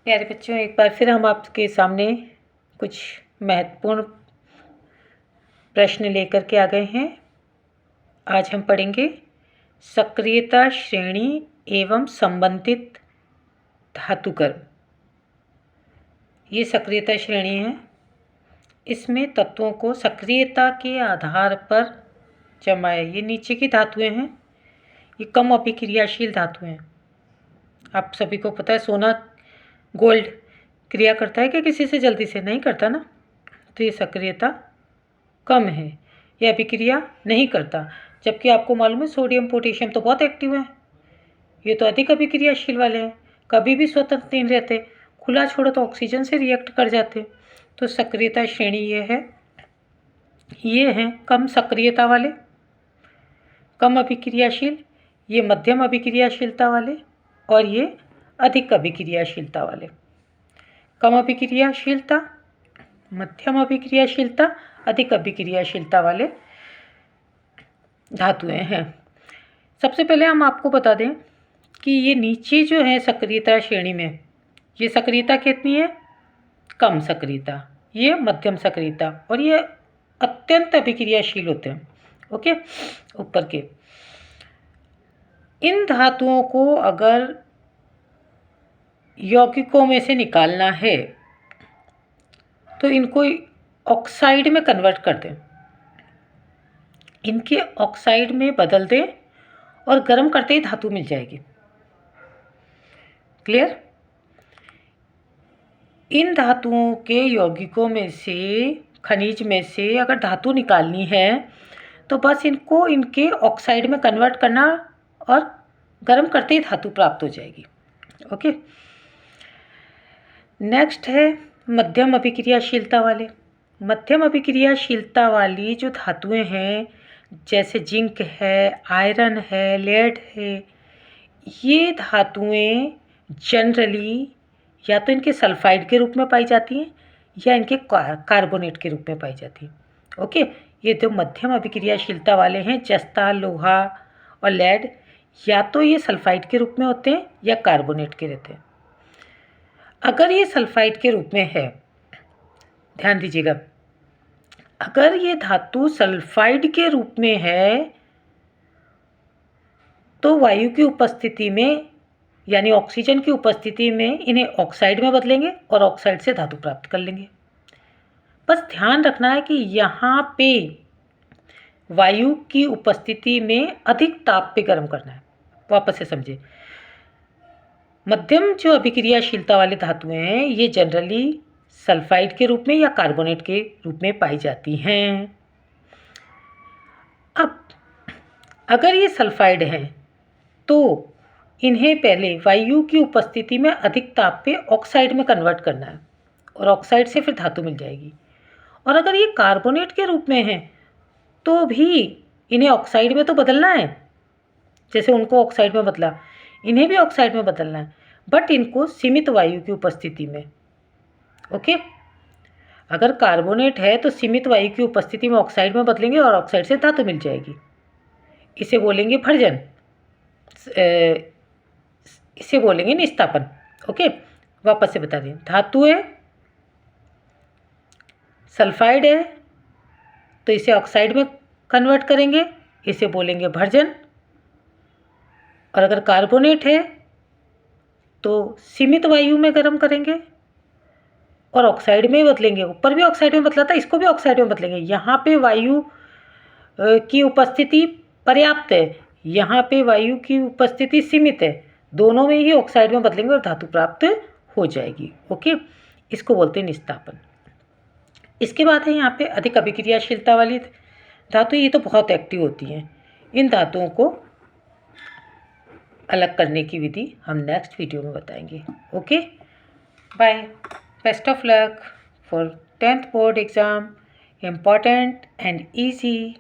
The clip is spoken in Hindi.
प्यारे बच्चों, एक बार फिर हम आपके सामने कुछ महत्वपूर्ण प्रश्न लेकर के आ गए हैं। आज हम पढ़ेंगे सक्रियता श्रेणी एवं संबंधित धातुकर्म। ये सक्रियता श्रेणी है। इसमें तत्वों को सक्रियता के आधार पर जमाया। ये नीचे की धातुएं हैं, ये कम अभिक्रियाशील धातुएं हैं। आप सभी को पता है, सोना गोल्ड क्रिया करता है कि किसी से जल्दी से नहीं करता ना, तो ये सक्रियता कम है, यह अभिक्रिया नहीं करता। जबकि आपको मालूम है सोडियम पोटेशियम तो बहुत एक्टिव है, ये तो अधिक अभिक्रियाशील वाले हैं, कभी भी स्वतंत्र नहीं रहते, खुला छोड़ो तो ऑक्सीजन से रिएक्ट कर जाते। तो सक्रियता श्रेणी ये है कम सक्रियता वाले, कम अभिक्रियाशील, ये मध्यम अभिक्रियाशीलता वाले, और ये अधिक अभिक्रियाशीलता वाले। कम अभिक्रियाशीलता, मध्यम अभिक्रियाशीलता, अधिक अभिक्रियाशीलता वाले धातुएं हैं। सबसे पहले हम आपको बता दें कि ये नीचे जो है सक्रियता श्रेणी में, ये सक्रियता कितनी है? कम सक्रियता, ये मध्यम सक्रियता, और ये अत्यंत अभिक्रियाशील होते हैं। ओके, ऊपर के इन धातुओं को अगर यौगिकों में से निकालना है तो इनको ऑक्साइड में कन्वर्ट कर दें, इनके ऑक्साइड में बदल दें और गर्म करते ही धातु मिल जाएगी। क्लियर? इन धातुओं के यौगिकों में से, खनिज में से अगर धातु निकालनी है तो बस इनको इनके ऑक्साइड में कन्वर्ट करना और गर्म करते ही धातु प्राप्त हो जाएगी। ओके, नेक्स्ट है मध्यम अभिक्रियाशीलता वाले। मध्यम अभिक्रियाशीलता वाली जो धातुएं हैं, जैसे जिंक है, आयरन है, लेड है, ये धातुएं जनरली या तो इनके सल्फाइड के रूप में पाई जाती हैं या इनके कार्बोनेट के रूप में पाई जाती हैं। ओके, ये जो मध्यम अभिक्रियाशीलता वाले हैं, जस्ता, लोहा और लेड, या तो ये सल्फाइड के रूप में होते हैं या कार्बोनेट के रहते हैं। अगर ये सल्फाइड के रूप में है, ध्यान दीजिएगा, अगर ये धातु सल्फाइड के रूप में है तो वायु की उपस्थिति में, यानी ऑक्सीजन की उपस्थिति में, इन्हें ऑक्साइड में बदलेंगे और ऑक्साइड से धातु प्राप्त कर लेंगे। बस ध्यान रखना है कि यहाँ पे वायु की उपस्थिति में अधिक ताप पे गर्म करना है। वापस से समझे, मध्यम जो अभिक्रियाशीलता वाली धातुएं हैं ये जनरली सल्फाइड के रूप में या कार्बोनेट के रूप में पाई जाती हैं। अब अगर ये सल्फाइड हैं तो इन्हें पहले वायु की उपस्थिति में अधिक ताप पे ऑक्साइड में कन्वर्ट करना है और ऑक्साइड से फिर धातु मिल जाएगी। और अगर ये कार्बोनेट के रूप में है तो भी इन्हें ऑक्साइड में तो बदलना है, जैसे उनको ऑक्साइड में बदला, इन्हें भी ऑक्साइड में बदलना है, बट इनको सीमित वायु की उपस्थिति में। ओके, अगर कार्बोनेट है तो सीमित वायु की उपस्थिति में ऑक्साइड में बदलेंगे और ऑक्साइड से धातु मिल जाएगी। इसे बोलेंगे भर्जन, इसे बोलेंगे निस्तापन। ओके, वापस से बता दें, धातु है, सल्फाइड है तो इसे ऑक्साइड में कन्वर्ट करेंगे, इसे बोलेंगे भर्जन। और अगर कार्बोनेट है तो सीमित वायु में गर्म करेंगे और ऑक्साइड में बदलेंगे। ऊपर भी ऑक्साइड में बदला था, इसको भी ऑक्साइड में बदलेंगे। यहाँ पे वायु की उपस्थिति पर्याप्त है, यहाँ पे वायु की उपस्थिति सीमित है, दोनों में ही ऑक्साइड में बदलेंगे और धातु प्राप्त हो जाएगी। ओके, इसको बोलते हैं निस्तापन। इसके बाद है यहाँ पे अधिक अभिक्रियाशीलता वाली धातु, ये तो बहुत एक्टिव होती हैं। इन धातुओं को अलग करने की विधि हम नेक्स्ट वीडियो में बताएंगे। Okay, bye, best of luck for 10th board exam, important and easy.